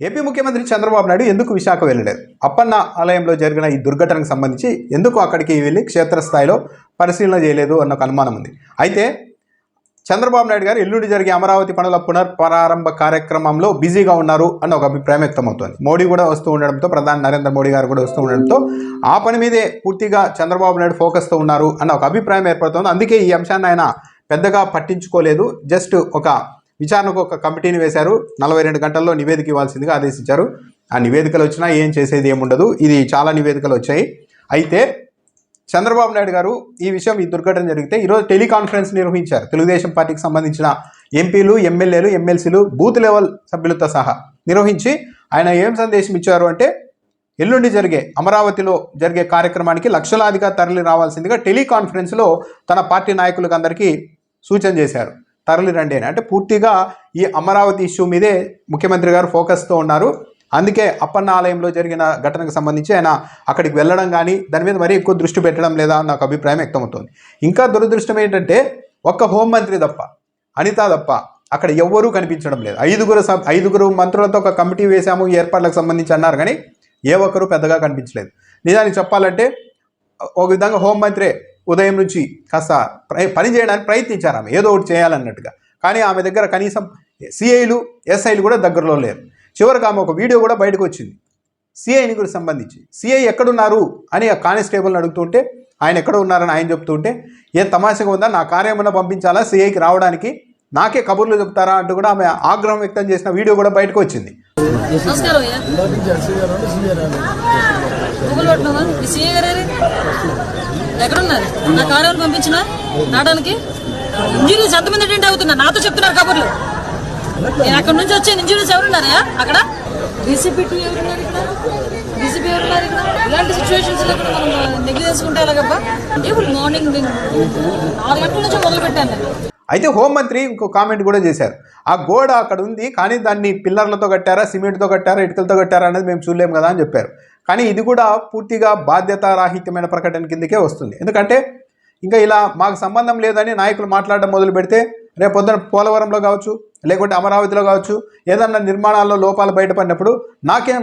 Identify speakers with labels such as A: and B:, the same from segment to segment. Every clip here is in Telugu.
A: ఏపీ ముఖ్యమంత్రి చంద్రబాబు నాయుడు ఎందుకు విశాఖ వెళ్ళలేదు? అప్పన్న ఆలయంలో జరిగిన ఈ దుర్ఘటనకు సంబంధించి ఎందుకు అక్కడికి వెళ్ళి క్షేత్రస్థాయిలో పరిశీలన చేయలేదు అన్న ఒక అనుమానం ఉంది. అయితే చంద్రబాబు నాయుడు గారు ఎల్లుండి జరిగే అమరావతి పనుల పునఃప్రారంభ కార్యక్రమంలో బిజీగా ఉన్నారు అన్న ఒక అభిప్రాయం వ్యక్తమవుతోంది. మోడీ కూడా వస్తూ ఉండడంతో, ప్రధాని నరేంద్ర మోడీ గారు కూడా వస్తూ ఉండడంతో ఆ పని మీదే పూర్తిగా చంద్రబాబు నాయుడు ఫోకస్తో ఉన్నారు అన్న ఒక అభిప్రాయం ఏర్పడుతోంది. అందుకే ఈ అంశాన్ని ఆయన పెద్దగా పట్టించుకోలేదు. జస్ట్ ఒక విచారణకు ఒక కమిటీని వేశారు. 42 గంటల్లో నివేదిక ఇవ్వాల్సిందిగా ఆదేశించారు. ఆ నివేదికలు వచ్చినా ఏం చేసేది ఏముండదు. ఇది చాలా నివేదికలు వచ్చాయి. అయితే చంద్రబాబు నాయుడు గారు ఈ విషయం, ఈ దుర్ఘటన జరిగితే ఈరోజు టెలికాన్ఫరెన్స్ నిర్వహించారు. తెలుగుదేశం పార్టీకి సంబంధించిన ఎంపీలు, ఎమ్మెల్యేలు, ఎమ్మెల్సీలు, బూత్ లెవెల్ సభ్యులతో సహా నిర్వహించి ఆయన ఏం సందేశం ఇచ్చారు అంటే, ఎల్లుండి జరిగే అమరావతిలో జరిగే కార్యక్రమానికి లక్షలాదిగా తరలి రావాల్సిందిగా టెలికాన్ఫరెన్స్లో తన పార్టీ నాయకులకు అందరికీ సూచన చేశారు. తరలి రండి అని. అంటే పూర్తిగా ఈ అమరావతి ఇష్యూ మీదే ముఖ్యమంత్రి గారు ఫోకస్తో ఉన్నారు. అందుకే అప్పన్న ఆలయంలో జరిగిన ఘటనకు సంబంధించి ఆయన అక్కడికి వెళ్ళడం కానీ దాని మీద మరీ ఎక్కువ దృష్టి పెట్టడం లేదా అన్న నాకు అభిప్రాయం వ్యక్తమవుతుంది. ఇంకా దురదృష్టం ఏంటంటే, ఒక్క హోంమంత్రి తప్ప, అనిత తప్ప అక్కడ ఎవ్వరూ కనిపించడం లేదు. ఐదుగురు మంత్రులతో ఒక కమిటీ వేశాము ఈ ఏర్పాట్లకు సంబంధించి అన్నారు, కానీ ఏ ఒక్కరూ పెద్దగా కనిపించలేదు. నిజానికి చెప్పాలంటే ఒక విధంగా హోంమంత్రే ఉదయం నుంచి కాస్త పని చేయడానికి ప్రయత్నించారు, ఆమె ఏదో ఒకటి చేయాలన్నట్టుగా. కానీ ఆమె దగ్గర కనీసం సిఐలు, ఎస్ఐలు కూడా దగ్గరలో లేరు. చివరికి ఆమె ఒక వీడియో కూడా బయటకు వచ్చింది సిఐని కూడా సంబంధించి. సిఐ ఎక్కడున్నారు అని ఆ కానిస్టేబుల్ని అడుగుతుంటే, ఆయన ఎక్కడ ఉన్నారని ఆయన చెప్తుంటే, ఏం తమాషగా ఉందా, నా కార్యమన్నా పంపించాలా సిఐకి రావడానికి, నాకే కబుర్లు చెప్తారా అంటూ కూడా ఆమె ఆగ్రహం వ్యక్తం చేసిన వీడియో కూడా బయటకు వచ్చింది.
B: ఎక్కడున్నారు? నా కార్యాలయం పంపించిన రావడానికి ఇంజనీర్స్ ఎంతమంది అటెండ్ అవుతున్నా నాతో చెప్తున్నారు కబుర్లు. నేను అక్కడ నుంచి వచ్చాను. ఇంజనీర్స్ ఎవరున్నారా అక్కడ? డీసీపీ 2 ఎవరున్నారు ఇక్కడ? డీసీపీ ఎవరున్నారు ఇక్కడ? ఇలాంటి సిచ్యువేషన్స్ లో కూడా మనం నెగ్గి చేసుకుంటే ఎలాగబ్బా? ఇప్పుడు మార్నింగ్ 6 గంటల నుంచి మొదలు పెట్టాను నేను.
A: అయితే హోంమంత్రి ఇంకో కామెంట్ కూడా చేశారు. ఆ గోడ అక్కడ ఉంది, కానీ దాన్ని పిల్లర్లతో కట్టారా, సిమెంట్తో కట్టారా, ఇటుకలతో కట్టారా అనేది మేము చూడలేము కదా అని చెప్పారు. కానీ ఇది కూడా పూర్తిగా బాధ్యతారాహిత్యమైన ప్రకటన కిందకే వస్తుంది. ఎందుకంటే ఇంకా ఇలా మాకు సంబంధం లేదని నాయకులు మాట్లాడడం మొదలు పెడితే, రేపు పొద్దున పోలవరంలో కావచ్చు, లేకుంటే అమరావతిలో కావచ్చు, ఏదన్నా నిర్మాణాల్లో లోపాలు బయటపడినప్పుడు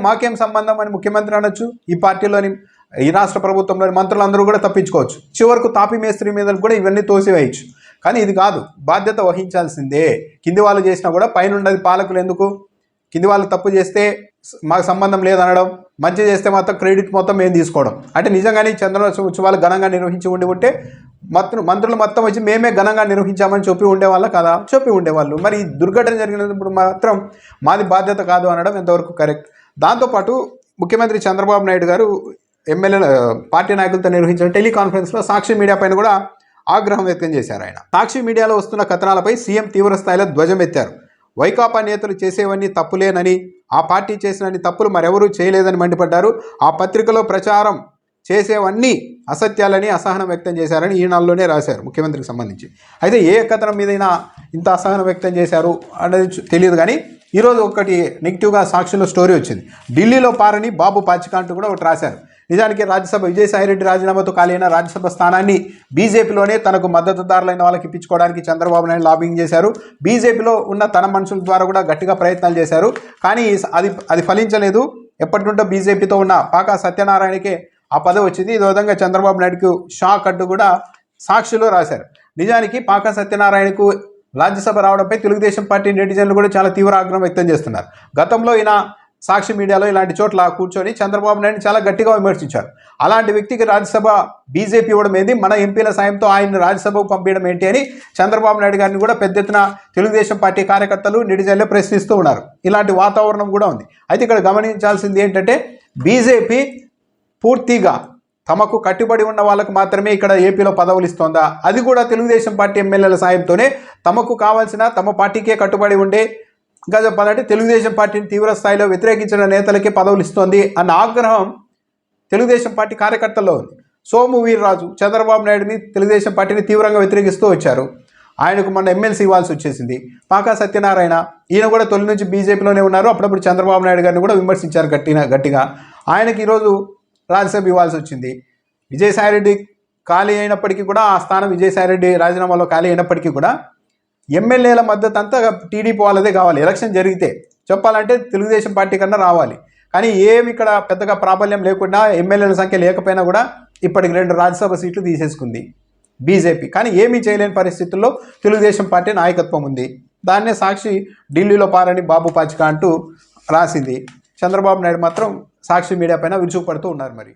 A: మాకేం సంబంధం అని ముఖ్యమంత్రి అనొచ్చు. ఈ పార్టీలోని, ఈ రాష్ట్ర ప్రభుత్వంలోని మంత్రులందరూ కూడా తప్పించుకోవచ్చు. చివరకు తాపీ మేస్త్రి మీద కూడా ఇవన్నీ తోసివేయచ్చు. కానీ ఇది కాదు, బాధ్యత వహించాల్సిందే. కింది వాళ్ళు చేసినా కూడా పైన ఉండదు పాలకులు ఎందుకు? కింది వాళ్ళు తప్పు చేస్తే మాకు సంబంధం లేదనడం, మంచి చేస్తే మాత్రం క్రెడిట్ మొత్తం మేము తీసుకోవడం. అంటే నిజంగానే చంద్రబాబు ఉత్సవాలు ఘనంగా నిర్వహించి ఉంటే మంత్రులు మొత్తం వచ్చి మేమే ఘనంగా నిర్వహించామని చెప్పి ఉండేవాళ్ళ కదా, చెప్పి ఉండేవాళ్ళు. మరి ఈ దుర్ఘటన జరిగినప్పుడు మాత్రం మాది బాధ్యత కాదు అనడం ఎంతవరకు కరెక్ట్? దాంతోపాటు ముఖ్యమంత్రి చంద్రబాబు నాయుడు గారు ఎమ్మెల్యేల పార్టీ నాయకులతో నిర్వహించిన టెలికాన్ఫరెన్స్లో సాక్షి మీడియా పైన కూడా ఆగ్రహం వ్యక్తం చేశారు ఆయన. సాక్షి మీడియాలో వస్తున్న కథనాలపై సీఎం తీవ్ర స్థాయిలో ధ్వజమెత్తారు. వైకాపా నేతలు చేసేవన్నీ తప్పులేనని, ఆ పార్టీ చేసినన్ని తప్పులు మరెవరూ చేయలేదని మండిపడ్డారు. ఆ పత్రికలో ప్రచారం చేసేవన్నీ అసత్యాలని అసహనం వ్యక్తం చేశారని ఈనాడులోనే రాశారు ముఖ్యమంత్రికి సంబంధించి. అయితే ఏ కథనం మీదైనా ఇంత అసహనం వ్యక్తం చేశారు అనేది తెలియదు. కానీ ఈరోజు ఒకటి నెగిటివ్గా సాక్షిలో స్టోరీ వచ్చింది. ఢిల్లీలో పారని బాబు పాచిక అంటూ కూడా ఒకటి రాశారు. నిజానికి రాజ్యసభ విజయసాయిరెడ్డి రాజీనామాతో ఖాళీ అయిన రాజ్యసభ స్థానాన్ని బీజేపీలోనే తనకు మద్దతుదారులైన వాళ్ళకి ఇప్పించుకోవడానికి చంద్రబాబు నాయుడు లాబింగ్ చేశారు. బీజేపీలో ఉన్న తన మనుషుల ద్వారా కూడా గట్టిగా ప్రయత్నాలు చేశారు. కానీ అది ఫలించలేదు. ఎప్పటి నుండో బీజేపీతో ఉన్న పాకా సత్యనారాయణకే ఆ పదవి వచ్చింది. ఈ విధంగా చంద్రబాబు నాయుడుకు షాక్ అంటూ కూడా సాక్షిలో రాశారు. నిజానికి పాకా సత్యనారాయణకు రాజ్యసభ రావడంపై తెలుగుదేశం పార్టీ నెటిజన్లు కూడా చాలా తీవ్ర ఆగ్రహం వ్యక్తం చేస్తున్నారు. గతంలో ఈయన సాక్షి మీడియాలో ఇలాంటి చోట్ల కూర్చొని చంద్రబాబు నాయుడు చాలా గట్టిగా విమర్శించారు. అలాంటి వ్యక్తికి రాజ్యసభ బీజేపీ ఇవ్వడం ఏంది, మన ఎంపీల సాయంతో ఆయన్ని రాజ్యసభకు పంపించడం ఏంటి అని చంద్రబాబు నాయుడు గారిని కూడా పెద్ద ఎత్తున తెలుగుదేశం పార్టీ కార్యకర్తలు, నెటిజన్లు ప్రశ్నిస్తూ ఉన్నారు. ఇలాంటి వాతావరణం కూడా ఉంది. అయితే ఇక్కడ గమనించాల్సింది ఏంటంటే, బీజేపీ పూర్తిగా తమకు కట్టుబడి ఉన్న వాళ్ళకు మాత్రమే ఇక్కడ ఏపీలో పదవులు ఇస్తోందా? అది కూడా తెలుగుదేశం పార్టీ ఎమ్మెల్యేల సాయంతోనే తమకు కావాల్సిన, తమ పార్టీకే కట్టుబడి ఉండే, ఇంకా చెప్పాలంటే తెలుగుదేశం పార్టీని తీవ్ర స్థాయిలో వ్యతిరేకించిన నేతలకే పదవులు ఇస్తోంది అన్న ఆగ్రహం తెలుగుదేశం పార్టీ కార్యకర్తల్లో ఉంది. సోము వీర్రాజు చంద్రబాబు నాయుడిని, తెలుగుదేశం పార్టీని తీవ్రంగా వ్యతిరేకిస్తూ వచ్చారు. ఆయనకు మొన్న ఎమ్మెల్సీ ఇవ్వాల్సి వచ్చేసింది. పాకా సత్యనారాయణ, ఈయన కూడా తొలి నుంచి బీజేపీలోనే ఉన్నారు. అప్పుడప్పుడు చంద్రబాబు నాయుడు గారిని కూడా విమర్శించారు గట్టిగా. ఆయనకి ఈరోజు రాజ్యసభ ఇవ్వాల్సి వచ్చింది. విజయసాయిరెడ్డి ఖాళీ అయినప్పటికీ కూడా, ఆ స్థానం విజయసాయిరెడ్డి రాజీనామాలో ఖాళీ అయినప్పటికీ కూడా ఎమ్మెల్యేల మద్దతు అంతా టీడీపీ వాళ్ళదే కావాలి. ఎలక్షన్ జరిగితే చెప్పాలంటే తెలుగుదేశం పార్టీ కన్నా రావాలి. కానీ ఏమి ఇక్కడ పెద్దగా ప్రాబల్యం లేకుండా, ఎమ్మెల్యేల సంఖ్య లేకపోయినా కూడా ఇప్పటికి 2 రాజ్యసభ సీట్లు తీసేసుకుంది బీజేపీ. కానీ ఏమీ చేయలేని పరిస్థితుల్లో తెలుగుదేశం పార్టీ నాయకత్వం ఉంది. దాన్నే సాక్షి ఢిల్లీలో పారని బాబు పాచిక అంటూ రాసింది. చంద్రబాబు నాయుడు మాత్రం సాక్షి మీడియా పైన విరుచుకుపడుతూ ఉన్నారు మరి.